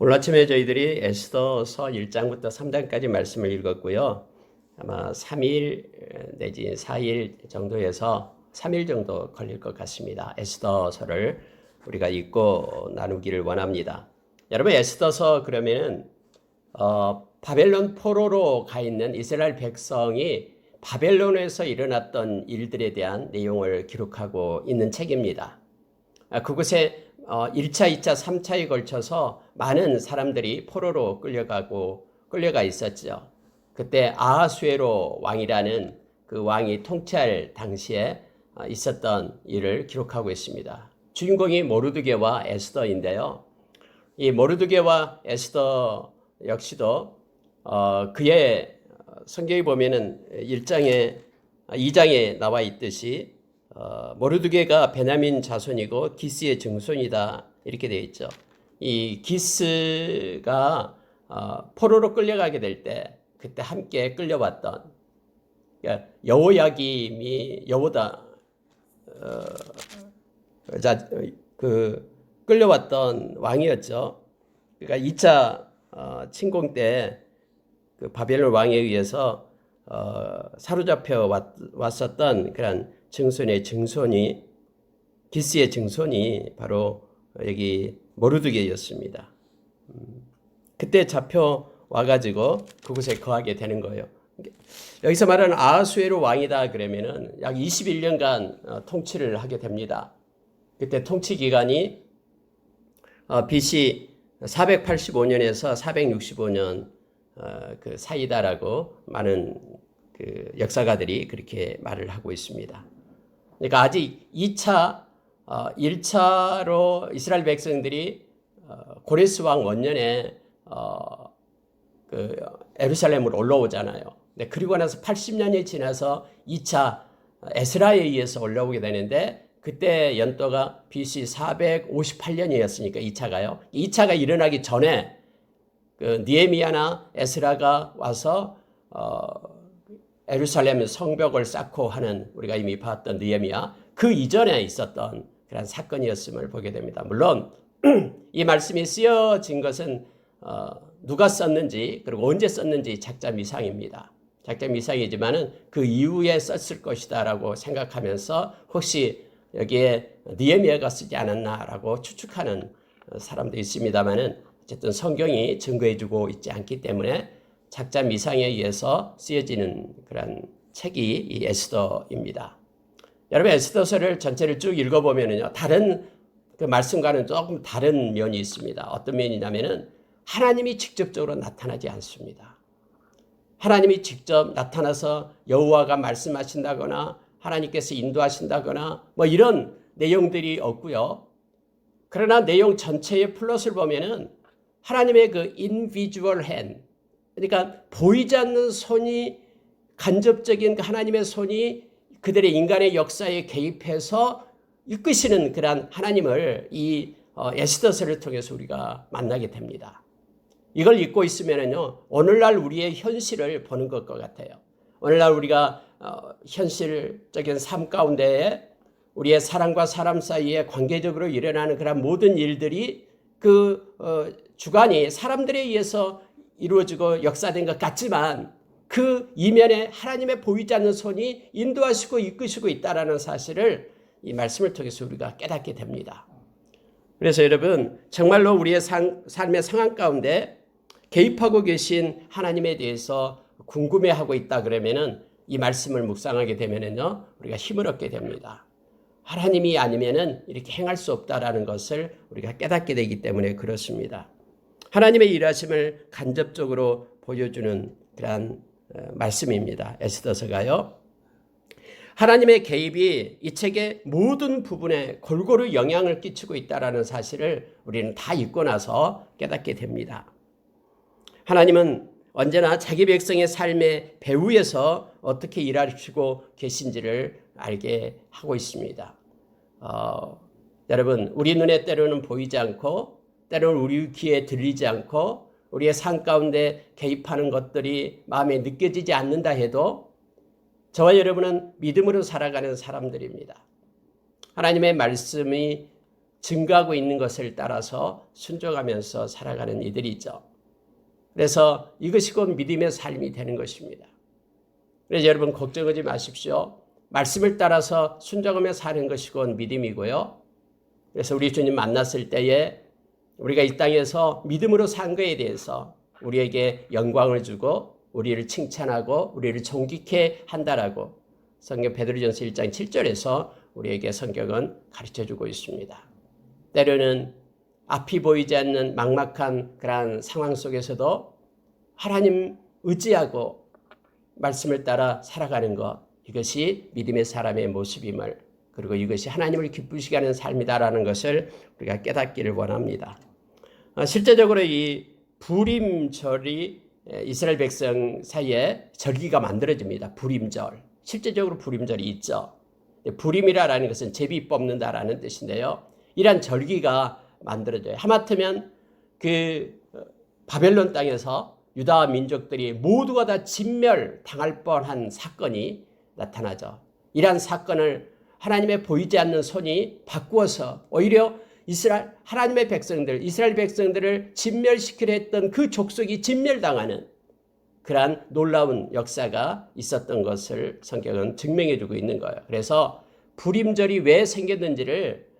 오늘 아침에 저희들이 에스더서 1장부터 3장까지 말씀을 읽었고요. 아마 3일 내지 4일 정도에서 3일 정도 걸릴 것 같습니다. 에스더서를 우리가 읽고 나누기를 원합니다. 여러분, 에스더서 그러면은 바벨론 포로로 가 있는 이스라엘 백성이 바벨론에서 일어났던 일들에 대한 내용을 기록하고 있는 책입니다. 그곳에 1차, 2차, 3차에 걸쳐서 많은 사람들이 포로로 끌려가 있었죠. 그때 아하수에로 왕이라는 그 왕이 통치할 당시에 있었던 일을 기록하고 있습니다. 주인공이 모르드게와 에스더인데요. 이 모르드게와 에스더 역시도 그의 성경에 보면은 2장에 나와 있듯이 모르드게가 베냐민 자손이고 기스의 증손이다 이렇게 되어 있죠. 이 기스가 포로로 끌려가게 될 때 그때 함께 끌려왔던 여호야김이 여호다 끌려왔던 왕이었죠. 그러니까 2차 침공 때 그 바벨론 왕에 의해서 사로잡혀 왔었던 그런 증손의 증손이 기스의 증손이 바로 여기 모르드게였습니다. 그때 잡혀 와가지고 그곳에 거하게 되는 거예요. 여기서 말하는 아하수에로 왕이다 그러면은 약 21년간 통치를 하게 됩니다. 그때 통치 기간이 BC 485년에서 465년 그 사이다라고 많은 그 역사가들이 그렇게 말을 하고 있습니다. 그러니까 아직 1차로 이스라엘 백성들이 고레스 왕 원년에 그 예루살렘으로 올라오잖아요. 근데 그리고 나서 80년이 지나서 2차 에스라에 의해서 올라오게 되는데 그때 연도가 BC 458년이었으니까 2차가요. 2차가 일어나기 전에 그 느헤미야나 에스라가 와서 예루살렘 성벽을 쌓고 하는 우리가 이미 봤던 느헤미야 그 이전에 있었던 그런 사건이었음을 보게 됩니다. 물론 이 말씀이 쓰여진 것은 누가 썼는지 그리고 언제 썼는지 작자 미상입니다. 작자 미상이지만은 그 이후에 썼을 것이다라고 생각하면서 혹시 여기에 느헤미야가 쓰지 않았나라고 추측하는 사람도 있습니다만은 어쨌든 성경이 증거해주고 있지 않기 때문에 작자 미상에 의해서 쓰여지는 그런 책이 이 에스더입니다. 여러분 에스더서를 전체를 쭉 읽어보면요 다른 그 말씀과는 조금 다른 면이 있습니다. 어떤 면이냐면은 하나님이 직접적으로 나타나지 않습니다. 하나님이 직접 나타나서 여호와가 말씀하신다거나 하나님께서 인도하신다거나 뭐 이런 내용들이 없고요. 그러나 내용 전체의 플롯을 보면은 하나님의 그 invisible hand, 그러니까 보이지 않는 손이 간접적인 하나님의 손이 그들의 인간의 역사에 개입해서 이끄시는 그런 하나님을 이 에스더서를 통해서 우리가 만나게 됩니다. 이걸 읽고 있으면은요 오늘날 우리의 현실을 보는 것과 같아요. 오늘날 우리가 현실적인 삶 가운데에 우리의 사람과 사람 사이에 관계적으로 일어나는 그런 모든 일들이 그 주관이 사람들에 의해서 이루어지고 역사된 것 같지만 그 이면에 하나님의 보이지 않는 손이 인도하시고 이끄시고 있다는 사실을 이 말씀을 통해서 우리가 깨닫게 됩니다. 그래서 여러분 정말로 우리의 삶의 상황 가운데 개입하고 계신 하나님에 대해서 궁금해하고 있다 그러면은 이 말씀을 묵상하게 되면은요 우리가 힘을 얻게 됩니다. 하나님이 아니면은 이렇게 행할 수 없다라는 것을 우리가 깨닫게 되기 때문에 그렇습니다. 하나님의 일하심을 간접적으로 보여주는 그런 말씀입니다. 에스더서가요. 하나님의 개입이 이 책의 모든 부분에 골고루 영향을 끼치고 있다는 사실을 우리는 다 읽고 나서 깨닫게 됩니다. 하나님은 언제나 자기 백성의 삶의 배후에서 어떻게 일하시고 계신지를 알게 하고 있습니다. 여러분 우리 눈에 때로는 보이지 않고 때로는 우리 귀에 들리지 않고 우리의 삶 가운데 개입하는 것들이 마음에 느껴지지 않는다 해도 저와 여러분은 믿음으로 살아가는 사람들입니다. 하나님의 말씀이 증거하고 있는 것을 따라서 순종하면서 살아가는 이들이죠. 그래서 이것이 곧 믿음의 삶이 되는 것입니다. 그래서 여러분 걱정하지 마십시오. 말씀을 따라서 순종하며 사는 것이 곧 믿음이고요. 그래서 우리 주님 만났을 때에 우리가 이 땅에서 믿음으로 산 거에 대해서 우리에게 영광을 주고 우리를 칭찬하고 우리를 존귀케 한다라고 성경 베드로전서 1장 7절에서 우리에게 성경은 가르쳐주고 있습니다. 때로는 앞이 보이지 않는 막막한 그러한 상황 속에서도 하나님 의지하고 말씀을 따라 살아가는 것, 이것이 믿음의 사람의 모습임을, 그리고 이것이 하나님을 기쁘시게 하는 삶이다라는 것을 우리가 깨닫기를 원합니다. 실제적으로 이 부림절이 이스라엘 백성 사이에 절기가 만들어집니다. 부림절. 실제적으로 부림절이 있죠. 부림이라는 것은 제비 뽑는다라는 뜻인데요. 이러한 절기가 만들어져요. 하마터면 그 바벨론 땅에서 유다 민족들이 모두가 다 진멸당할 뻔한 사건이 나타나죠. 이러한 사건을 하나님의 보이지 않는 손이 바꾸어서 오히려 하나님의 백성들, 이스라엘 백성들을 진멸시키려 했던 그 족속이 진멸당하는 그러한 놀라운 역사가 있었던 것을 성경은 증명해 주고 있는 거예요. 그래서 부림절이 왜 생겼는지를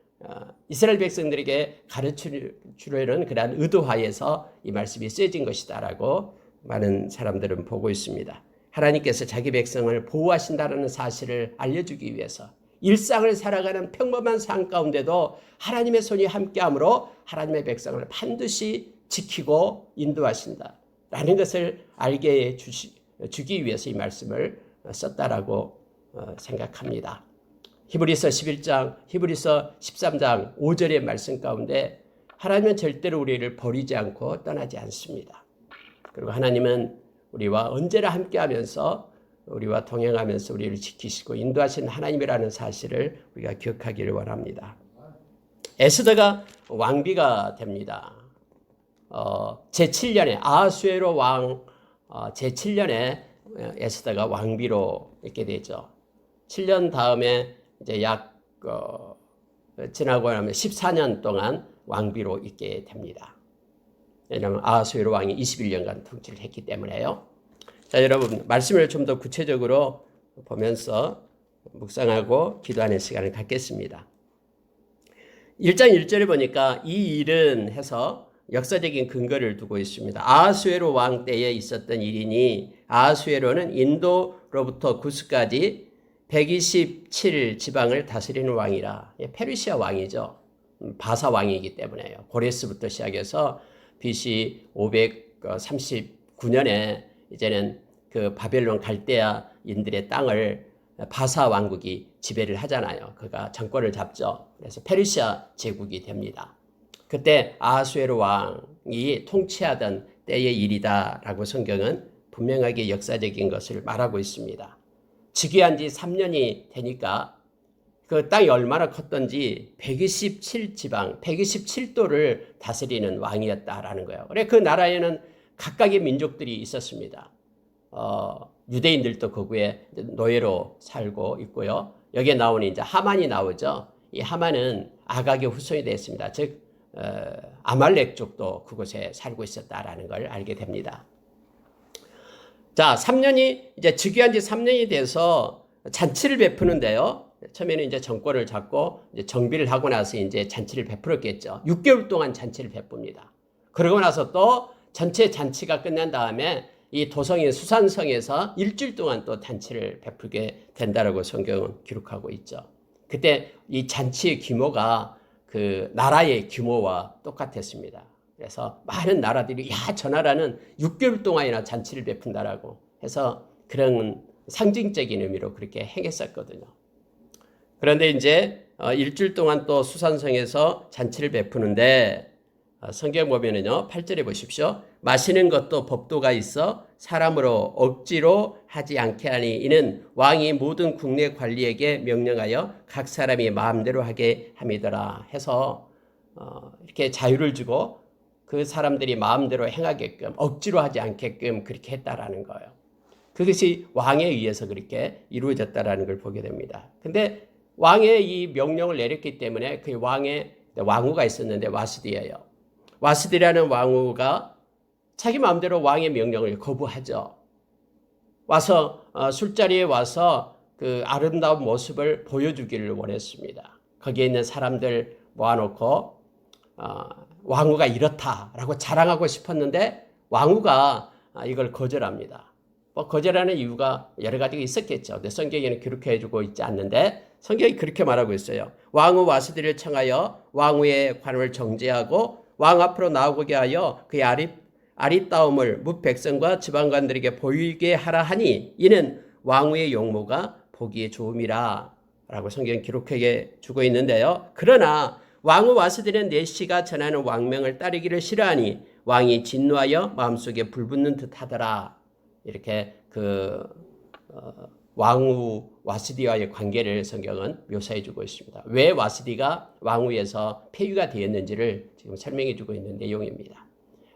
이스라엘 백성들에게 가르치려는 그러한 의도하에서 이 말씀이 쓰여진 것이다라고 많은 사람들은 보고 있습니다. 하나님께서 자기 백성을 보호하신다는 사실을 알려주기 위해서 일상을 살아가는 평범한 삶 가운데도 하나님의 손이 함께함으로 하나님의 백성을 반드시 지키고 인도하신다라는 것을 알게 주기 위해서 이 말씀을 썼다라고 생각합니다. 히브리서 11장, 히브리서 13장 5절의 말씀 가운데 하나님은 절대로 우리를 버리지 않고 떠나지 않습니다. 그리고 하나님은 우리와 언제나 함께하면서 우리와 동행하면서 우리를 지키시고 인도하시는 하나님이라는 사실을 우리가 기억하기를 원합니다. 에스더가 왕비가 됩니다. 제7년에 아하수에로 왕 제7년에 에스더가 왕비로 있게 되죠. 7년 다음에 이제 지나고 나면 14년 동안 왕비로 있게 됩니다. 왜냐하면 아하수에로 왕이 21년간 통치를 했기 때문에요. 자, 여러분 말씀을 좀 더 구체적으로 보면서 묵상하고 기도하는 시간을 갖겠습니다. 1장 1절에 보니까 이 일은 해서 역사적인 근거를 두고 있습니다. 아하수에로 왕 때에 있었던 일이니 아하수에로는 인도로부터 구스까지 127 지방을 다스리는 왕이라. 페르시아 왕이죠. 바사 왕이기 때문에요. 고레스부터 시작해서 BC 539년에 이제는 그 바벨론 갈대아인들의 땅을 바사 왕국이 지배를 하잖아요. 그가 정권을 잡죠. 그래서 페르시아 제국이 됩니다. 그때 아하수에로 왕이 통치하던 때의 일이다라고 성경은 분명하게 역사적인 것을 말하고 있습니다. 즉위한 지 3년이 되니까 그 땅이 얼마나 컸던지 127지방, 127도를 다스리는 왕이었다라는 거예요. 그래 그 나라에는 각각의 민족들이 있었습니다. 유대인들도 거기에 노예로 살고 있고요. 여기에 나오는 이제 하만이 나오죠. 이 하만은 아각의 후손이 됐습니다. 즉 아말렉 쪽도 그곳에 살고 있었다라는 걸 알게 됩니다. 자, 3년이 이제 즉위한 지 3년이 돼서 잔치를 베푸는데요. 처음에는 이제 정권을 잡고 이제 정비를 하고 나서 이제 잔치를 베풀었겠죠. 6개월 동안 잔치를 베풉니다. 그러고 나서 또 전체 잔치가 끝난 다음에 이 도성인 수산성에서 일주일 동안 또 잔치를 베풀게 된다라고 성경은 기록하고 있죠. 그때 이 잔치의 규모가 그 나라의 규모와 똑같았습니다. 그래서 많은 나라들이 저 나라는 6개월 동안이나 잔치를 베푼다라고 해서 그런 상징적인 의미로 그렇게 행했었거든요. 그런데 이제 일주일 동안 또 수산성에서 잔치를 베푸는데 성경 보면은요 8절에 보십시오. 마시는 것도 법도가 있어 사람으로 억지로 하지 않게 하니 이는 왕이 모든 국내 관리에게 명령하여 각 사람이 마음대로 하게 함이더라 해서 이렇게 자유를 주고 그 사람들이 마음대로 행하게끔 억지로 하지 않게끔 그렇게 했다라는 거예요. 그것이 왕에 의해서 그렇게 이루어졌다라는 걸 보게 됩니다. 근데 왕의 이 명령을 내렸기 때문에 그 왕의 왕후가 있었는데 와스디예요. 와스디라는 왕후가 자기 마음대로 왕의 명령을 거부하죠. 와서 술자리에 와서 그 아름다운 모습을 보여주기를 원했습니다. 거기에 있는 사람들 모아놓고 왕후가 이렇다라고 자랑하고 싶었는데 왕후가 이걸 거절합니다. 뭐 거절하는 이유가 여러 가지가 있었겠죠. 근데 성경에는 기록해주고 있지 않는데 성경이 그렇게 말하고 있어요. 왕후 와스디를 청하여 왕후의 관을 정죄하고 왕 앞으로 나오게 하여 그의 아리따움을 뭇 백성과 지방관들에게 보이게 하라 하니 이는 왕후의 용모가 보기에 좋음이라 라고 성경은 기록해 주고 있는데요. 그러나 왕후 와스디는 내시가 전하는 왕명을 따르기를 싫어하니 왕이 진노하여 마음속에 불붙는 듯하더라. 이렇게 왕후 와스디와의 관계를 성경은 묘사해 주고 있습니다. 왜 와스디가 왕후에서 폐위가 되었는지를 지금 설명해 주고 있는 내용입니다.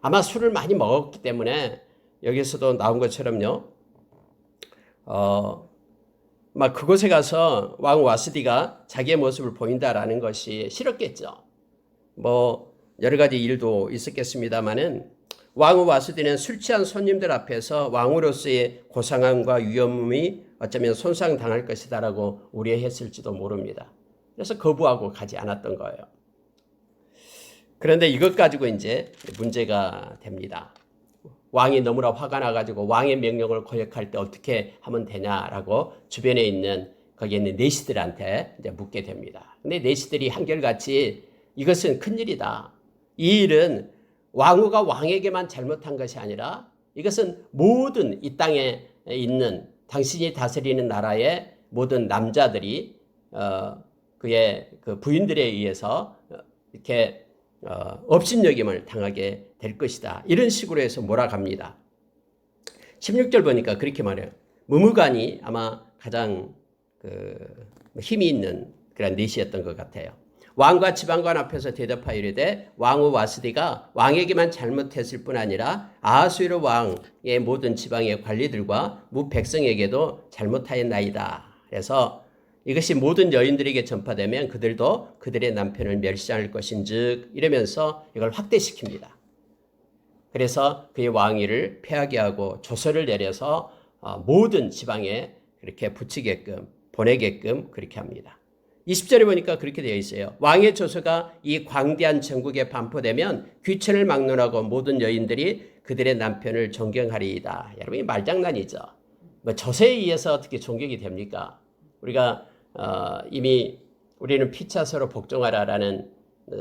아마 술을 많이 먹었기 때문에 여기서도 나온 것처럼요. 막 그곳에 가서 왕 와스디가 자기의 모습을 보인다라는 것이 싫었겠죠. 뭐 여러 가지 일도 있었겠습니다만은 왕후 와스디는 술 취한 손님들 앞에서 왕후로서의 고상함과 위험이 어쩌면 손상당할 것이다라고 우려했을지도 모릅니다. 그래서 거부하고 가지 않았던 거예요. 그런데 이것 가지고 이제 문제가 됩니다. 왕이 너무나 화가 나가지고 왕의 명령을 거역할 때 어떻게 하면 되냐라고 주변에 있는 거기에 있는 내시들한테 이제 묻게 됩니다. 근데 내시들이 한결같이 이것은 큰일이다. 이 일은 왕후가 왕에게만 잘못한 것이 아니라 이것은 모든 이 땅에 있는 당신이 다스리는 나라의 모든 남자들이 그의 그 부인들에 의해서 이렇게 업신여김을 당하게 될 것이다. 이런 식으로 해서 몰아갑니다. 16절 보니까 그렇게 말해요. 무무간이 아마 가장 힘이 있는 그런 내시였던 것 같아요. 왕과 지방관 앞에서 대답하여 이르되 왕후 와스디가 왕에게만 잘못했을 뿐 아니라 아하수에로 왕의 모든 지방의 관리들과 무 백성에게도 잘못하였나이다. 그래서 이것이 모든 여인들에게 전파되면 그들도 그들의 남편을 멸시할 것인즉 이러면서 이걸 확대시킵니다. 그래서 그의 왕위를 폐하게 하고 조서를 내려서 모든 지방에 그렇게 붙이게끔 보내게끔 그렇게 합니다. 20절에 보니까 그렇게 되어 있어요. 왕의 조서가 이 광대한 전국에 반포되면 귀천을 막론하고 모든 여인들이 그들의 남편을 존경하리이다. 여러분 이 말장난이죠. 뭐 조서에 의해서 어떻게 존경이 됩니까? 우리가 이미 우리는 피차 서로 복종하라라는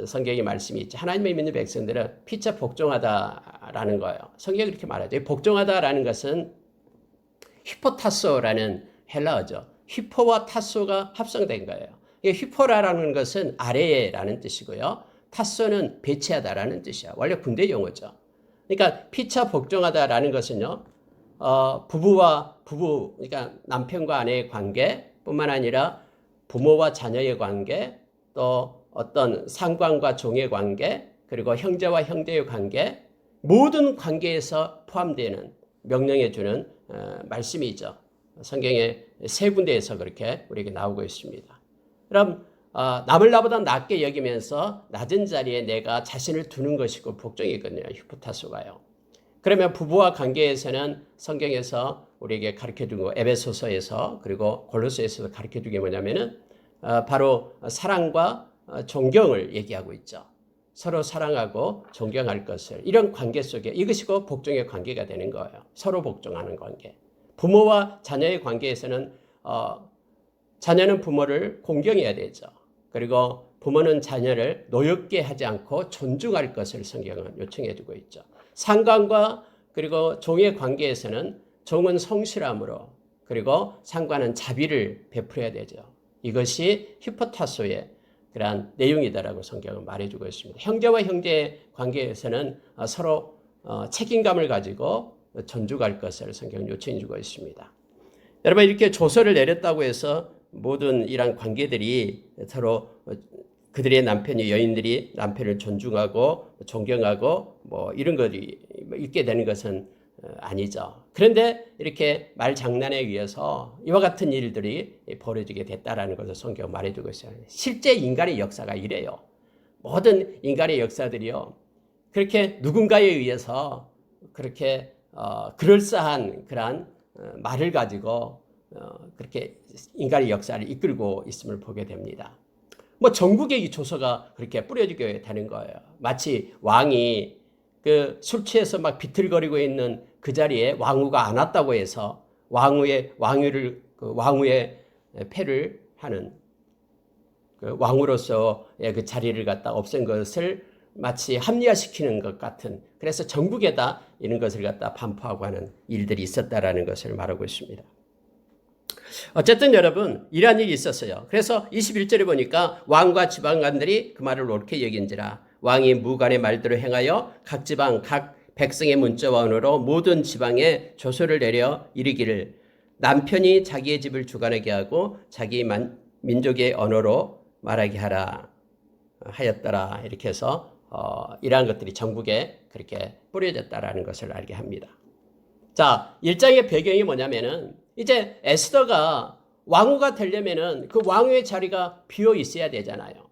성경의 말씀이 있죠. 하나님의 믿는 백성들은 피차 복종하다라는 거예요. 성경이 그렇게 말하죠. 복종하다라는 것은 휘포타소라는 헬라어죠. 휘포와 타소가 합성된 거예요. 휘포라라는 것은 아래에라는 뜻이고요. 타소는 배치하다라는 뜻이야. 원래 군대 용어죠. 그러니까 피차 복종하다라는 것은요. 부부와 부부, 그러니까 남편과 아내의 관계뿐만 아니라 부모와 자녀의 관계, 또 어떤 상관과 종의 관계, 그리고 형제와 형제의 관계, 모든 관계에서 포함되는 명령해 주는 말씀이죠. 성경에 세 군데에서 그렇게 우리에게 나오고 있습니다. 그럼 남을 나보다 낮게 여기면서 낮은 자리에 내가 자신을 두는 것이고 복종이거든요. 휴포타소가요. 그러면 부부와 관계에서는 성경에서 우리에게 가르쳐주고 에베소서에서 그리고 골로새에서도 가르쳐준 게 뭐냐면은 바로 사랑과 존경을 얘기하고 있죠. 서로 사랑하고 존경할 것을 이런 관계 속에 이것이 곧 복종의 관계가 되는 거예요. 서로 복종하는 관계. 부모와 자녀의 관계에서는 자녀는 부모를 공경해야 되죠. 그리고 부모는 자녀를 노엽게 하지 않고 존중할 것을 성경은 요청해 주고 있죠. 상관과 그리고 종의 관계에서는 종은 성실함으로 그리고 상관은 자비를 베풀어야 되죠. 이것이 히포타소의 그러한 내용이다라고 성경은 말해주고 있습니다. 형제와 형제의 관계에서는 서로 책임감을 가지고 존중할 것을 성경은 요청해주고 있습니다. 여러분 이렇게 조서를 내렸다고 해서 모든 이러한 관계들이 서로 그들의 남편이 여인들이 남편을 존중하고 존경하고 뭐 이런 것이 있게 되는 것은 아니죠. 그런데 이렇게 말 장난에 의해서 이와 같은 일들이 벌어지게 됐다라는 것을 성경 말해주고 있어요. 실제 인간의 역사가 이래요. 모든 인간의 역사들이요. 그렇게 누군가에 의해서 그렇게 그럴싸한 그러한 말을 가지고 그렇게 인간의 역사를 이끌고 있음을 보게 됩니다. 뭐 전국에 이 조서가 그렇게 뿌려지게 되는 거예요. 마치 왕이 그 술 취해서 막 비틀거리고 있는 그 자리에 왕후가 안 왔다고 해서 왕후의 패를 하는 그 왕으로서의 그 자리를 갖다 없앤 것을 마치 합리화시키는 것 같은, 그래서 전국에다 이런 것을 갖다 반포하고 하는 일들이 있었다라는 것을 말하고 있습니다. 어쨌든 여러분, 이러한 일이 있었어요. 그래서 21절에 보니까 왕과 지방관들이 그 말을 옳게 여긴지라 왕이 무관의 말대로 행하여 각 지방 각 백성의 문자와 언어로 모든 지방에 조서를 내려 이르기를 남편이 자기의 집을 주관하게 하고 자기 민족의 언어로 말하게 하라 하였더라. 이렇게 해서 이러한 것들이 전국에 그렇게 뿌려졌다라는 것을 알게 합니다. 자, 1장의 배경이 뭐냐면은 이제 에스더가 왕후가 되려면은 그 왕후의 자리가 비어 있어야 되잖아요.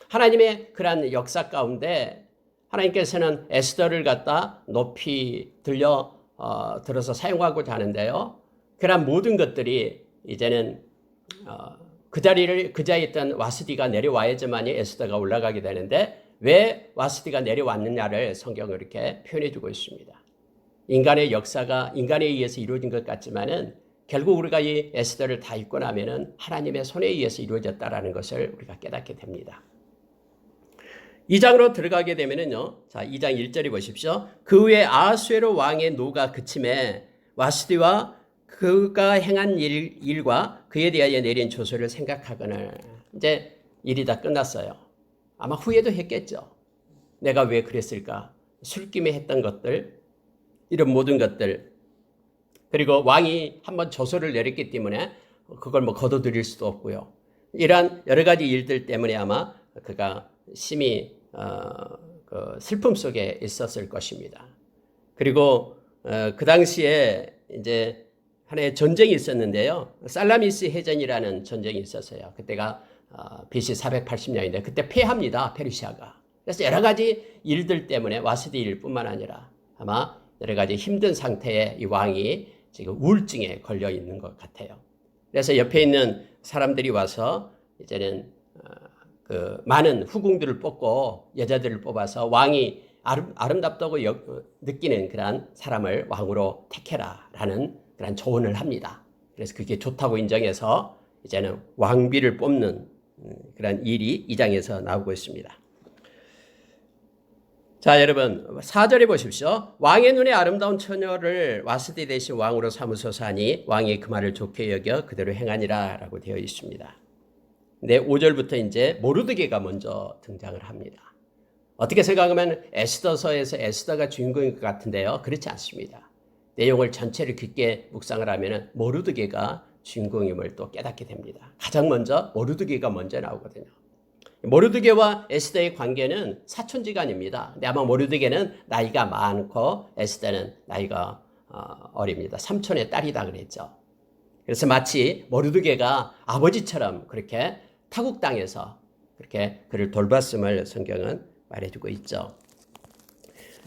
하나님의 그러한 역사 가운데 하나님께서는 에스더를 갖다 높이 들어서 사용하고자 하는데요. 그러한 모든 것들이 이제는 그 자리에 있던 와스디가 내려와야지만이 에스더가 올라가게 되는데 왜 와스디가 내려왔느냐를 성경은 이렇게 표현해 주고 있습니다. 인간의 역사가 인간에 의해서 이루어진 것 같지만은 결국 우리가 이 에스더를 다 읽고 나면은 하나님의 손에 의해서 이루어졌다라는 것을 우리가 깨닫게 됩니다. 2장으로 들어가게 되면은요. 자, 2장 1절에 보십시오. 그 후에 아하수에로 왕의 노가 그침에 와스디와 그가 행한 일과 그에 대하여 내린 조서를 생각하거늘. 이제 일이 다 끝났어요. 아마 후회도 했겠죠. 내가 왜 그랬을까? 술김에 했던 것들, 이런 모든 것들. 그리고 왕이 한번 조서를 내렸기 때문에 그걸 뭐 거둬들일 수도 없고요. 이러한 여러 가지 일들 때문에 아마 그가 심히 그 슬픔 속에 있었을 것입니다. 그리고 그 당시에 이제 하나의 전쟁이 있었는데요. 살라미스 해전이라는 전쟁이 있었어요. 그때가 BC 480년인데 그때 패합니다. 페르시아가. 그래서 여러 가지 일들 때문에 와스디 일뿐만 아니라 아마 여러 가지 힘든 상태의 이 왕이 지금 우울증에 걸려 있는 것 같아요. 그래서 옆에 있는 사람들이 와서 이제는 그 많은 후궁들을 뽑고 여자들을 뽑아서 왕이 아름답다고 느끼는 그런 사람을 왕으로 택해라라는 그런 조언을 합니다. 그래서 그게 좋다고 인정해서 이제는 왕비를 뽑는 그런 일이 2장에서 나오고 있습니다. 자, 여러분 4절에 보십시오. 왕의 눈에 아름다운 처녀를 와스디 대신 왕으로 삼으소서 하니 왕이 그 말을 좋게 여겨 그대로 행하니라 라고 되어 있습니다. 근데 5절부터 이제 모르드게가 먼저 등장을 합니다. 어떻게 생각하면 에스더서에서 에스더가 주인공인 것 같은데요. 그렇지 않습니다. 내용을 전체를 깊게 묵상을 하면 모르드게가 주인공임을 또 깨닫게 됩니다. 가장 먼저 모르드게가 먼저 나오거든요. 모르드게와 에스더의 관계는 사촌지간입니다. 근데 아마 모르드게는 나이가 많고 에스더는 나이가 어립니다. 삼촌의 딸이다 그랬죠. 그래서 마치 모르드게가 아버지처럼 그렇게 타국 땅에서 그렇게 그를 돌봤음을 성경은 말해주고 있죠.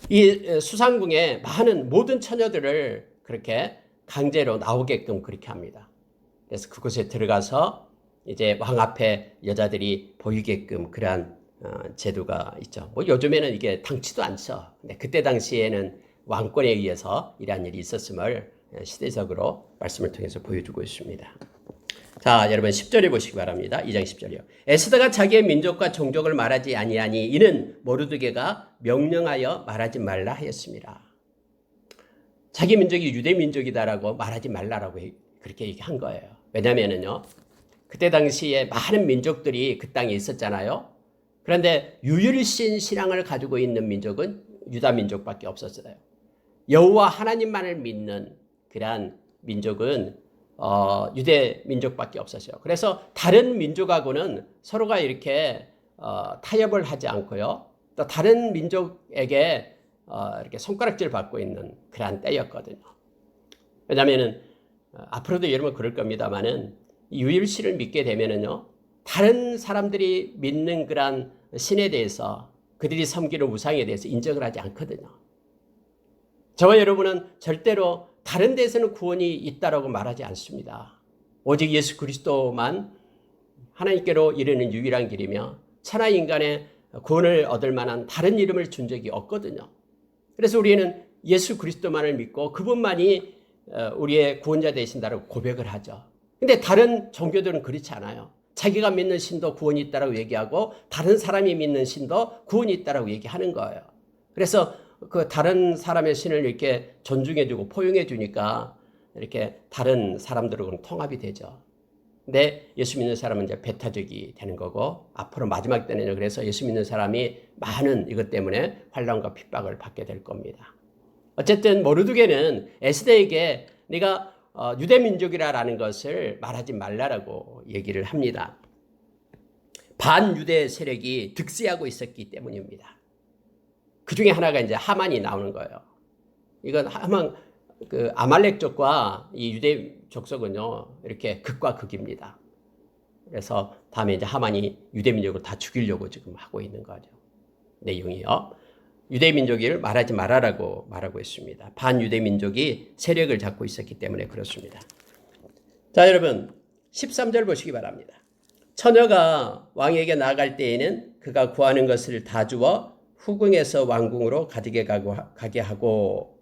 이 수상궁에 많은 모든 처녀들을 그렇게 강제로 나오게끔 그렇게 합니다. 그래서 그곳에 들어가서 이제 왕 앞에 여자들이 보이게끔 그러한 제도가 있죠. 뭐 요즘에는 이게 당치도 않죠. 근데 그때 당시에는 왕권에 의해서 이러한 일이 있었음을 시대적으로 말씀을 통해서 보여주고 있습니다. 자, 여러분 10절에 보시기 바랍니다. 2장 10절이요. 에스더가 자기의 민족과 종족을 말하지 아니하니 이는 모르드게가 명령하여 말하지 말라 하였습니다. 자기 민족이 유대 민족이다라고 말하지 말라라고 그렇게 얘기한 거예요. 왜냐면은요. 그때 당시에 많은 민족들이 그 땅에 있었잖아요. 그런데 유일신 신앙을 가지고 있는 민족은 유다 민족밖에 없었어요. 여호와 하나님만을 믿는 그러한 민족은 유대 민족밖에 없었어요. 그래서 다른 민족하고는 서로가 이렇게 타협을 하지 않고요. 또 다른 민족에게 이렇게 손가락질 받고 있는 그러한 때였거든요. 왜냐하면은 앞으로도 여러분 그럴 겁니다만은 유일신을 믿게 되면은요, 다른 사람들이 믿는 그러한 신에 대해서 그들이 섬기는 우상에 대해서 인정을 하지 않거든요. 저와 여러분은 절대로 다른 데서는 구원이 있다라고 말하지 않습니다. 오직 예수 그리스도만 하나님께로 이르는 유일한 길이며 천하 인간의 구원을 얻을 만한 다른 이름을 준 적이 없거든요. 그래서 우리는 예수 그리스도만을 믿고 그분만이 우리의 구원자 되신다고 고백을 하죠. 근데 다른 종교들은 그렇지 않아요. 자기가 믿는 신도 구원이 있다라고 얘기하고 다른 사람이 믿는 신도 구원이 있다라고 얘기하는 거예요. 그래서 그 다른 사람의 신을 이렇게 존중해주고 포용해주니까 이렇게 다른 사람들하고는 통합이 되죠. 근데 예수 믿는 사람은 이제 배타적이 되는 거고 앞으로 마지막 때는요. 그래서 예수 믿는 사람이 많은 이것 때문에 환난과 핍박을 받게 될 겁니다. 어쨌든 모르드게는 에스더에게 네가 유대 민족이라는 것을 말하지 말라라고 얘기를 합니다. 반유대 세력이 득세하고 있었기 때문입니다. 그 중에 하나가 이제 하만이 나오는 거예요. 이건 하만 그 아말렉족과 이 유대 족속은요 이렇게 극과 극입니다. 그래서 다음에 이제 하만이 유대 민족을 다 죽이려고 지금 하고 있는 거죠. 내용이요. 유대 민족을 말하지 말아라고 말하고 있습니다. 반유대 민족이 세력을 잡고 있었기 때문에 그렇습니다. 자, 여러분 13절 보시기 바랍니다. 처녀가 왕에게 나아갈 때에는 그가 구하는 것을 다 주어 후궁에서 왕궁으로 가게 하고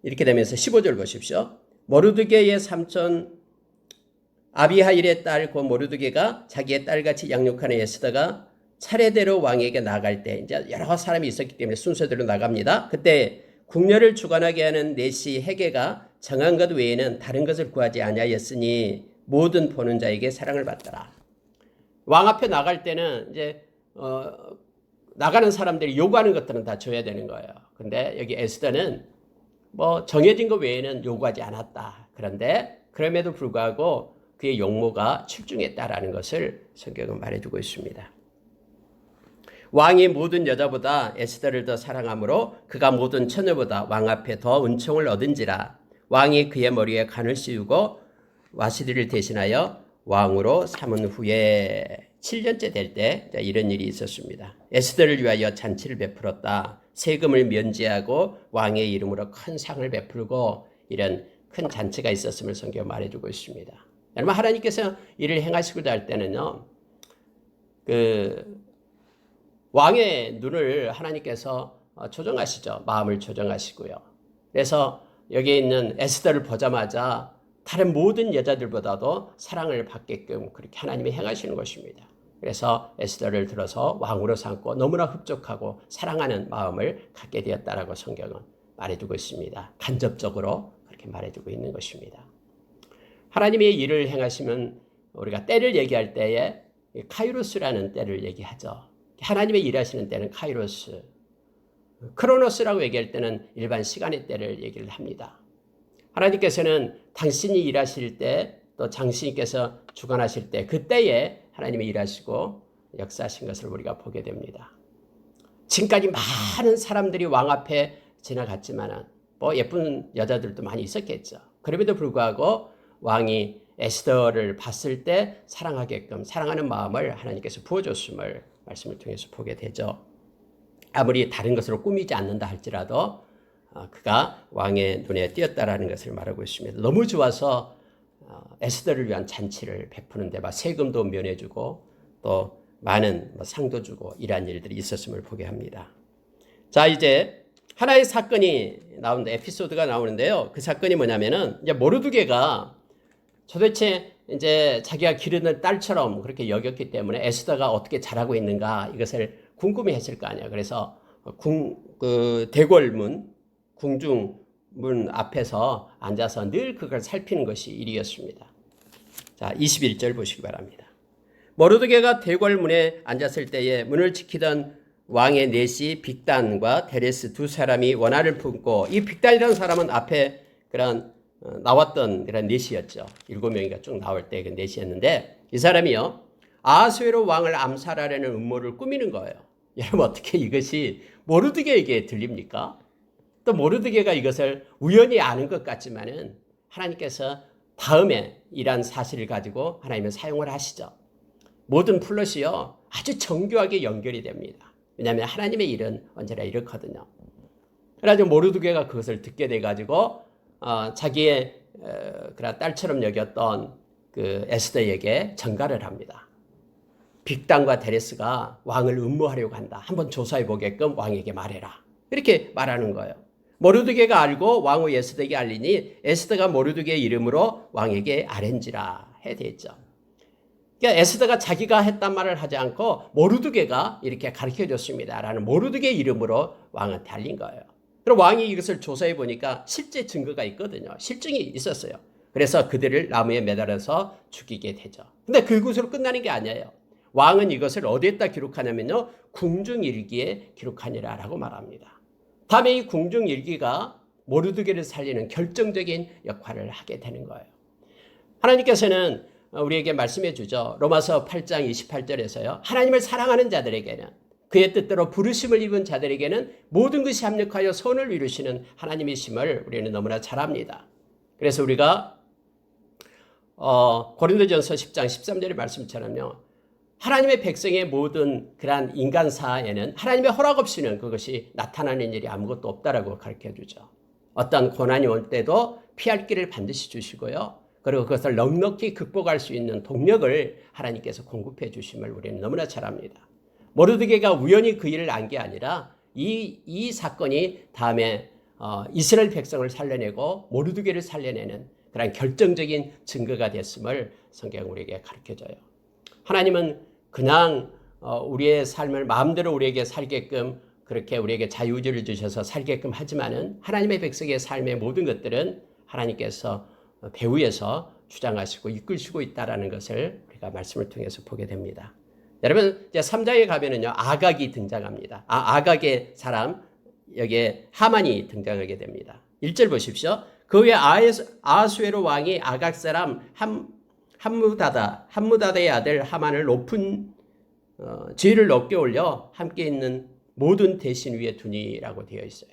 이렇게 되면서 15절 보십시오. 모르드게의 삼촌 아비하일의 딸 그 모르드게가 자기의 딸같이 양육하는 에스더가 차례대로 왕에게 나갈 때 이제 여러 사람이 있었기 때문에 순서대로 나갑니다. 그때 궁녀를 주관하게 하는 내시 헤게가 정한 것 외에는 다른 것을 구하지 아니하였으니 모든 보는 자에게 사랑을 받더라. 왕 앞에 나갈 때는 이제 나가는 사람들이 요구하는 것들은 다 줘야 되는 거예요. 근데 여기 에스더는 뭐 정해진 것 외에는 요구하지 않았다. 그런데 그럼에도 불구하고 그의 용모가 출중했다라는 것을 성경은 말해주고 있습니다. 왕이 모든 여자보다 에스더를 더 사랑하므로 그가 모든 처녀보다 왕 앞에 더 은총을 얻은지라. 왕이 그의 머리에 간을 씌우고 와시디를 대신하여 왕으로 삼은 후에 7년째 될 때 이런 일이 있었습니다. 에스더를 위하여 잔치를 베풀었다. 세금을 면제하고 왕의 이름으로 큰 상을 베풀고 이런 큰 잔치가 있었음을 성경이 말해주고 있습니다. 여러분 하나님께서 일을 행하시고자 할 때는요. 왕의 눈을 하나님께서 조정하시죠. 마음을 조정하시고요. 그래서 여기에 있는 에스더를 보자마자 다른 모든 여자들보다도 사랑을 받게끔 그렇게 하나님이 행하시는 것입니다. 그래서 에스더를 들어서 왕으로 삼고 너무나 흡족하고 사랑하는 마음을 갖게 되었다라고 성경은 말해주고 있습니다. 간접적으로 그렇게 말해주고 있는 것입니다. 하나님의 일을 행하시면 우리가 때를 얘기할 때에 카이로스라는 때를 얘기하죠. 하나님의 일하시는 때는 카이로스, 크로노스라고 얘기할 때는 일반 시간의 때를 얘기를 합니다. 하나님께서는 당신이 일하실 때 또 당신께서 주관하실 때 그때에 하나님이 일하시고 역사하신 것을 우리가 보게 됩니다. 지금까지 많은 사람들이 왕 앞에 지나갔지만 뭐 예쁜 여자들도 많이 있었겠죠. 그럼에도 불구하고 왕이 에스더를 봤을 때 사랑하게끔 사랑하는 마음을 하나님께서 부어줬음을 말씀을 통해서 보게 되죠. 아무리 다른 것으로 꾸미지 않는다 할지라도 그가 왕의 눈에 띄었다라는 것을 말하고 있습니다. 너무 좋아서 에스더를 위한 잔치를 베푸는데 막 세금도 면해주고 또 많은 상도 주고 이러한 일들이 있었음을 보게 합니다. 자, 이제 하나의 사건이 나오는데 에피소드가 나오는데요. 그 사건이 뭐냐면은 이제 모르드게가 도대체 이제 자기가 기르는 딸처럼 그렇게 여겼기 때문에 에스더가 어떻게 자라고 있는가 이것을 궁금해했을 거 아니에요. 그래서 대궐문 궁중문 앞에서 앉아서 늘 그걸 살피는 것이 일이었습니다. 자, 21절 보시기 바랍니다. 모르드게가 대궐문에 앉았을 때에 문을 지키던 왕의 내시 빅단과 데레스 두 사람이 원한을 품고 이 빅단이라는 사람은 앞에 그런 나왔던 그런 내시였죠. 7명이가 쭉 나올 때 그 내시였는데 이 사람이요. 아하수에로 왕을 암살하려는 음모를 꾸미는 거예요. 여러분 어떻게 이것이 모르드게에게 들립니까? 또 모르드게가 이것을 우연히 아는 것 같지만은 하나님께서 다음에 이러한 사실을 가지고 하나님은 사용을 하시죠. 모든 플롯이요. 아주 정교하게 연결이 됩니다. 왜냐하면 하나님의 일은 언제나 이렇거든요. 그래가지고 모르드게가 그것을 듣게 돼가지고 자기의 그런 딸처럼 여겼던 그 에스더에게 전가를 합니다. 빅단과 데레스가 왕을 음모하려고 한다. 한번 조사해 보게끔 왕에게 말해라. 이렇게 말하는 거예요. 모르드게가 알고 왕후 에스더에게 알리니 에스더가 모르드게의 이름으로 왕에게 아렌지라 해대했죠. 그러니까 에스더가 자기가 했단 말을 하지 않고 모르드게가 이렇게 가르쳐줬습니다. 라는 모르드게의 이름으로 왕한테 알린 거예요. 그리고 왕이 이것을 조사해 보니까 실제 증거가 있거든요. 실증이 있었어요. 그래서 그들을 나무에 매달아서 죽이게 되죠. 근데 그것으로 끝나는 게 아니에요. 왕은 이것을 어디에다 기록하냐면요. 궁중일기에 기록하니라 라고 말합니다. 다음에 이 궁중일기가 모르드게를 살리는 결정적인 역할을 하게 되는 거예요. 하나님께서는 우리에게 말씀해 주죠. 로마서 8장 28절에서요. 하나님을 사랑하는 자들에게는 그의 뜻대로 부르심을 입은 자들에게는 모든 것이 합력하여 선을 이루시는 하나님이심을 우리는 너무나 잘 압니다. 그래서 우리가 고린도전서 10장 13절의 말씀처럼요. 하나님의 백성의 모든 그러한 인간사에는 하나님의 허락 없이는 그것이 나타나는 일이 아무것도 없다라고 가르쳐주죠. 어떤 고난이 올 때도 피할 길을 반드시 주시고요. 그리고 그것을 넉넉히 극복할 수 있는 동력을 하나님께서 공급해 주심을 우리는 너무나 잘 압니다. 모르드게가 우연히 그 일을 안 게 아니라 이 사건이 다음에 이스라엘 백성을 살려내고 모르드게를 살려내는 그런 결정적인 증거가 됐음을 성경은 우리에게 가르쳐줘요. 하나님은 그냥 우리의 삶을 마음대로 우리에게 살게끔 그렇게 우리에게 자유의지를 주셔서 살게끔 하지만은 하나님의 백성의 삶의 모든 것들은 하나님께서 배후에서 주장하시고 이끌시고 있다라는 것을 우리가 말씀을 통해서 보게 됩니다. 여러분 이제 3장에 가면은요 아각이 등장합니다. 아각의 사람 여기에 하만이 등장하게 됩니다. 1절 보십시오. 그 후에 아하수에로 왕이 아각 사람 함무다다의 아들 하만을 높은 지위를 높게 올려 함께 있는 모든 대신 위에 두니라고 되어 있어요.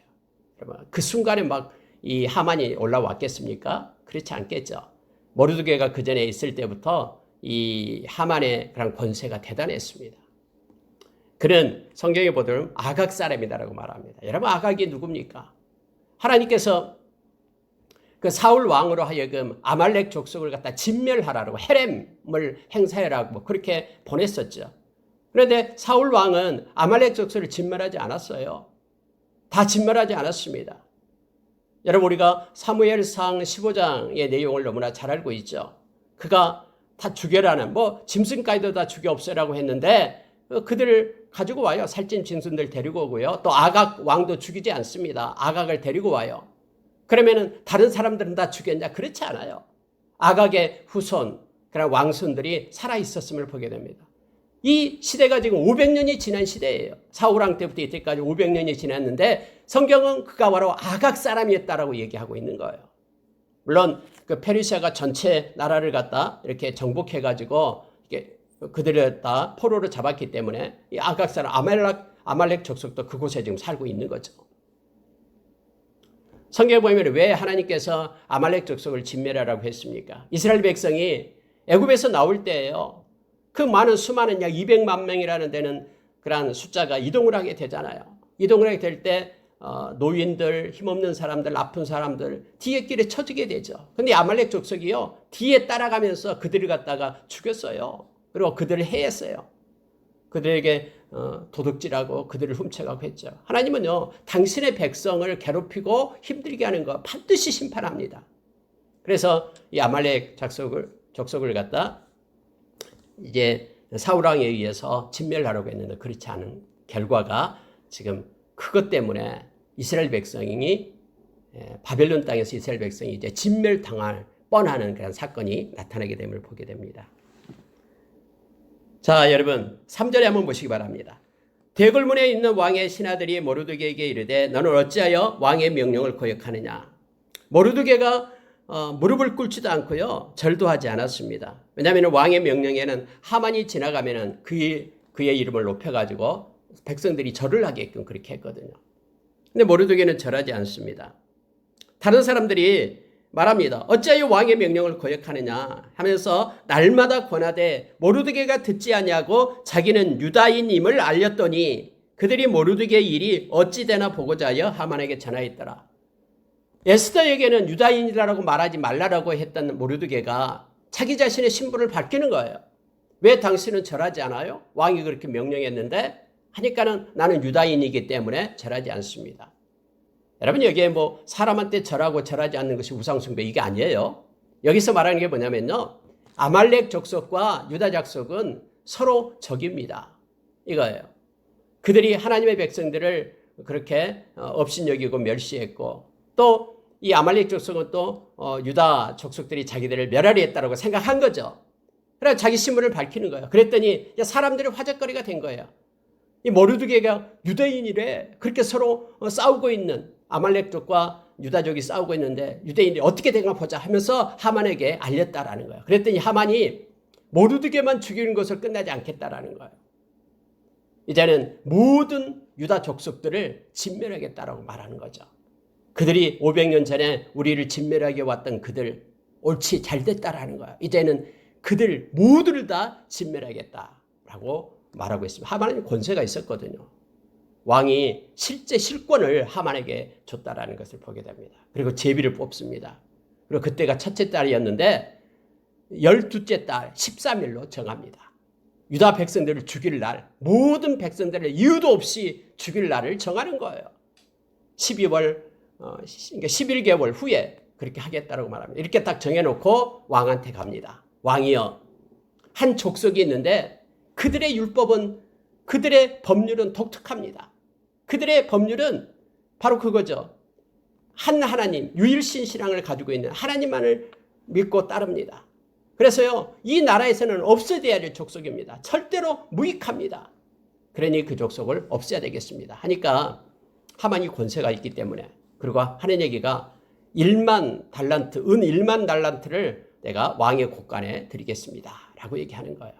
여러분 그 순간에 막 이 하만이 올라왔겠습니까? 그렇지 않겠죠. 모르드게가 그 전에 있을 때부터 이 하만의 그런 권세가 대단했습니다. 그는 성경에 보면 아각 사람이다라고 말합니다. 여러분 아각이 누굽니까? 하나님께서 그 사울 왕으로 하여금 아말렉 족속을 갖다 진멸하라고 헤렘을 행사하라고 그렇게 보냈었죠. 그런데 사울 왕은 아말렉 족속을 진멸하지 않았어요. 다 진멸하지 않았습니다. 여러분 우리가 사무엘상 15장의 내용을 너무나 잘 알고 있죠. 그가 다 죽여라는 짐승까지도 다 죽여 없애라고 했는데 그들을 가지고 와요. 살찐 짐승들 데리고 오고요. 또 아각 왕도 죽이지 않습니다. 아각을 데리고 와요. 그러면은 다른 사람들은 다 죽였냐? 그렇지 않아요. 아각의 후손, 그런 왕손들이 살아 있었음을 보게 됩니다. 이 시대가 지금 500년이 지난 시대예요. 사울왕 때부터 이때까지 500년이 지났는데 성경은 그가 바로 아각 사람이었다라고 얘기하고 있는 거예요. 물론 그 페르시아가 전체 나라를 갖다 이렇게 정복해가지고 이렇게 그들을 다 포로로 잡았기 때문에 이 아각 사람 아말렉 족속도 그곳에 지금 살고 있는 거죠. 성경에 보면 왜 하나님께서 아말렉 족속을 진멸하라고 했습니까? 이스라엘 백성이 애굽에서 나올 때예요. 그 많은 수많은 약 200만 명이라는 데는 그런 숫자가 이동을 하게 되잖아요. 이동을 하게 될 때 노인들, 힘없는 사람들, 아픈 사람들 뒤에 길에 처지게 되죠. 근데 아말렉 족속이요. 뒤에 따라가면서 그들을 갖다가 죽였어요. 그리고 그들을 해했어요. 그들에게 도둑질하고 그들을 훔쳐가고 했죠. 하나님은요. 당신의 백성을 괴롭히고 힘들게 하는 거 반드시 심판합니다. 그래서 이 아말렉 족속을 갖다 이제 사울왕에 의해서 진멸하려고 했는데 그렇지 않은 결과가 지금 그것 때문에 이스라엘 백성이 바벨론 땅에서 이스라엘 백성이 이제 진멸당할 뻔하는 그런 사건이 나타나게 됨을 보게 됩니다. 자, 여러분 3절에 한번 보시기 바랍니다. 대궐문에 있는 왕의 신하들이 모르드게에게 이르되 너는 어찌하여 왕의 명령을 거역하느냐. 모르드게가 무릎을 꿇지도 않고요. 절도 하지 않았습니다. 왜냐하면 왕의 명령에는 하만이 지나가면 그의 이름을 높여가지고 백성들이 절을 하게끔 그렇게 했거든요. 근데 모르드게는 절하지 않습니다. 다른 사람들이 말합니다. 어찌하여 왕의 명령을 거역하느냐 하면서 날마다 권하되 모르드게가 듣지 아니하고 자기는 유다인임을 알렸더니 그들이 모르드게의 일이 어찌 되나 보고자 하여 하만에게 전하였더라. 에스더에게는 유다인이라고 말하지 말라라고 했던 모르드게가 자기 자신의 신분을 밝히는 거예요. 왜 당신은 절하지 않아요? 왕이 그렇게 명령했는데 하니까는 나는 유다인이기 때문에 절하지 않습니다. 여러분 여기에 뭐 사람한테 절하고 절하지 않는 것이 우상숭배 이게 아니에요. 여기서 말하는 게 뭐냐면요. 아말렉 족속과 유다 족속은 서로 적입니다. 이거예요. 그들이 하나님의 백성들을 그렇게 업신여기고 멸시했고 또 이 아말렉 족속은 또 유다 족속들이 자기들을 멸하리 했다고 생각한 거죠. 그래서 자기 신분을 밝히는 거예요. 그랬더니 사람들이 화제거리가 된 거예요. 이 모르드게가 유대인이래. 그렇게 서로 싸우고 있는 아말렉족과 유다족이 싸우고 있는데 유대인이 어떻게 된가 보자 하면서 하만에게 알렸다라는 거예요. 그랬더니 하만이 모르드게만 죽이는 것을 끝나지 않겠다라는 거예요. 이제는 모든 유다 족속들을 진멸하겠다라고 말하는 거죠. 그들이 500년 전에 우리를 진멸하게 왔던 그들 옳지 잘 됐다라는 거예요. 이제는 그들 모두를 다 진멸하겠다라고 말하고 있습니다. 하만은 권세가 있었거든요. 왕이 실제 실권을 하만에게 줬다라는 것을 보게 됩니다. 그리고 제비를 뽑습니다. 그리고 그때가 첫째 딸이었는데 12째 달 13일로 정합니다. 유다 백성들을 죽일 날, 모든 백성들을 이유도 없이 죽일 날을 정하는 거예요. 11개월 후에 그렇게 하겠다고 말합니다. 이렇게 딱 정해놓고 왕한테 갑니다. 왕이여, 한 족속이 있는데 그들의 율법은, 그들의 법률은 독특합니다. 그들의 법률은 바로 그거죠. 한 하나님, 유일신 신앙을 가지고 있는 하나님만을 믿고 따릅니다. 그래서요, 이 나라에서는 없어져야 될 족속입니다. 절대로 무익합니다. 그러니 그 족속을 없애야 되겠습니다. 하니까 하만이 권세가 있기 때문에, 그리고 하는 얘기가 1만 달란트, 은 1만 달란트를 내가 왕의 곳간에 드리겠습니다. 라고 얘기하는 거예요.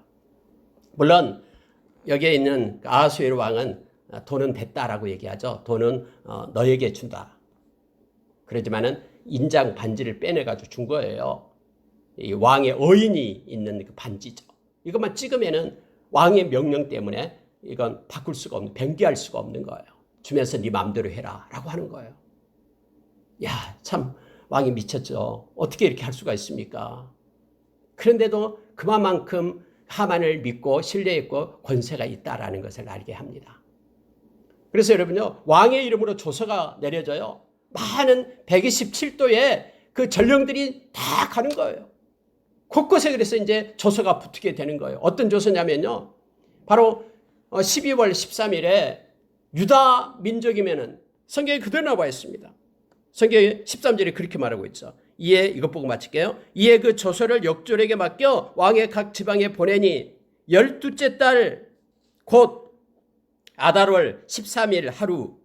물론 여기에 있는 아하수에로 왕은 돈은 됐다라고 얘기하죠. 돈은 너에게 준다. 그러지만은 인장 반지를 빼내가지고 준 거예요. 이 왕의 어인이 있는 그 반지죠. 이것만 찍으면은 왕의 명령 때문에 이건 바꿀 수가 없는, 변기할 수가 없는 거예요. 주면서 네 마음대로 해라 라고 하는 거예요. 야, 참 왕이 미쳤죠. 어떻게 이렇게 할 수가 있습니까? 그런데도 그만큼 하만을 믿고 신뢰했고 권세가 있다라는 것을 알게 합니다. 그래서 여러분요, 왕의 이름으로 조서가 내려져요. 많은 127도의 그 전령들이 다 가는 거예요. 곳곳에 그래서 이제 조서가 붙게 되는 거예요. 어떤 조서냐면요, 바로 12월 13일에 유다 민족이면은 성경에 그대로 나와 있습니다. 성경에 13절에 그렇게 말하고 있죠. 이에 이것 보고 마칠게요. 이에 그 조서를 역졸에게 맡겨 왕의 각 지방에 보내니 12째 달 곧 아달월 13일 하루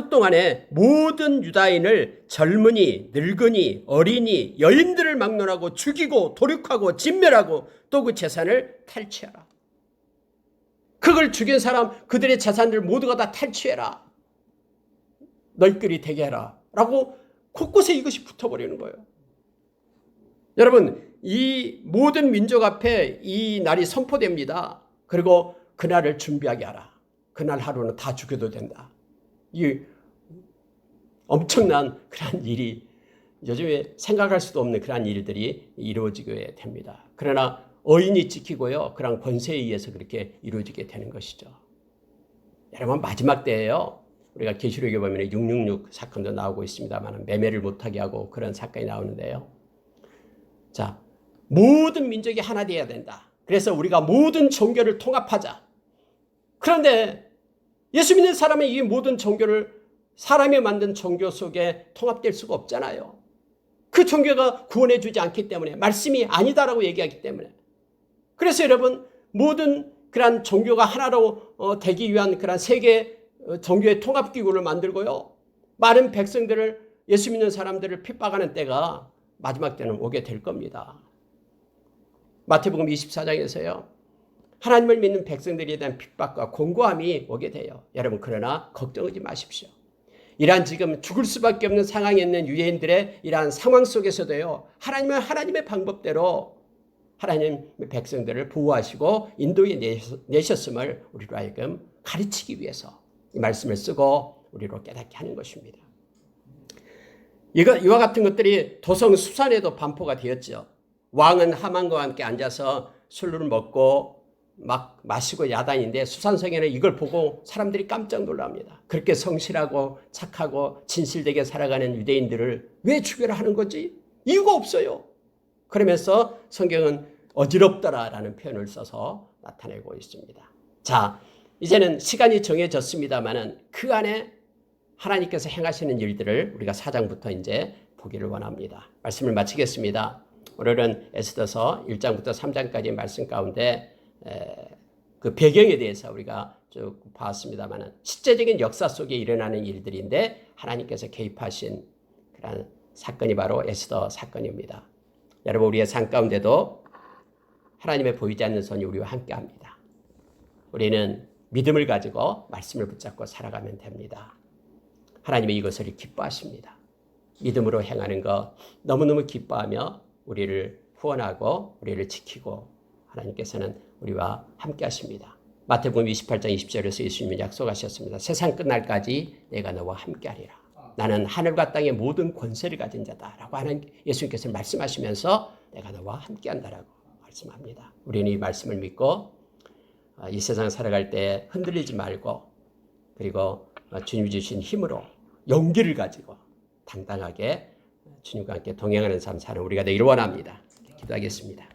동안에 모든 유다인을 젊은이, 늙은이, 어린이, 여인들을 막론하고 죽이고 도륙하고 진멸하고 또 그 재산을 탈취하라. 그걸 죽인 사람 그들의 재산들 모두가 다 탈취해라. 너희들이 되게 해라. 라고 곳곳에 이것이 붙어버리는 거예요. 여러분, 이 모든 민족 앞에 이 날이 선포됩니다. 그리고 그날을 준비하게 하라. 그날 하루는 다 죽여도 된다. 이 엄청난 그런 일이 요즘에 생각할 수도 없는 그런 일들이 이루어지게 됩니다. 그러나 어인이 지키고요, 그런 권세에 의해서 그렇게 이루어지게 되는 것이죠. 여러분, 마지막 때예요. 우리가 계시록에 보면 666 사건도 나오고 있습니다만 매매를 못하게 하고 그런 사건이 나오는데요. 자, 모든 민족이 하나 되어야 된다. 그래서 우리가 모든 종교를 통합하자. 그런데 예수 믿는 사람이 이 모든 종교를 사람이 만든 종교 속에 통합될 수가 없잖아요. 그 종교가 구원해 주지 않기 때문에, 말씀이 아니다라고 얘기하기 때문에. 그래서 여러분, 모든 그런 종교가 하나로 되기 위한 그런 세계 종교의 통합기구를 만들고요, 많은 백성들을, 예수 믿는 사람들을 핍박하는 때가 마지막 때는 오게 될 겁니다. 마태복음 24장에서요, 하나님을 믿는 백성들에 대한 핍박과 공고함이 오게 돼요. 여러분, 그러나 걱정하지 마십시오. 이러한 지금 죽을 수밖에 없는 상황에 있는 유대인들의 이러한 상황 속에서도요, 하나님은 하나님의 방법대로 하나님의 백성들을 보호하시고 인도해 내셨음을 우리로 하여금 가르치기 위해서 이 말씀을 쓰고 우리로 깨닫게 하는 것입니다. 이와 같은 것들이 도성 수산에도 반포가 되었죠. 왕은 하만과 함께 앉아서 술을 먹고 막 마시고 야단인데 수산성에는 이걸 보고 사람들이 깜짝 놀랍니다. 그렇게 성실하고 착하고 진실되게 살아가는 유대인들을 왜 죽여라 하는 거지? 이유가 없어요. 그러면서 성경은 어지럽더라라는 표현을 써서 나타내고 있습니다. 자, 이제는 시간이 정해졌습니다만은 그 안에 하나님께서 행하시는 일들을 우리가 4장부터 이제 보기를 원합니다. 말씀을 마치겠습니다. 오늘은 에스더서 1장부터 3장까지 말씀 가운데 그 배경에 대해서 우리가 쭉 봤습니다만 실제적인 역사 속에 일어나는 일들인데 하나님께서 개입하신 그런 사건이 바로 에스더 사건입니다. 여러분, 우리의 삶 가운데도 하나님의 보이지 않는 손이 우리와 함께합니다. 우리는 믿음을 가지고 말씀을 붙잡고 살아가면 됩니다. 하나님이 이것을 기뻐하십니다. 믿음으로 행하는 것 너무너무 기뻐하며 우리를 후원하고 우리를 지키고 하나님께서는 우리와 함께 하십니다. 마태복음 28장 20절에서 예수님이 약속하셨습니다. 세상 끝날까지 내가 너와 함께 하리라. 나는 하늘과 땅의 모든 권세를 가진 자다라고 하는 예수님께서 말씀하시면서 내가 너와 함께 한다라고 말씀합니다. 우리는 이 말씀을 믿고 이 세상 살아갈 때 흔들리지 말고 그리고 주님이 주신 힘으로 용기를 가지고 당당하게 주님과 함께 동행하는 삶 사는 우리가 되기를 원합니다. 기도하겠습니다.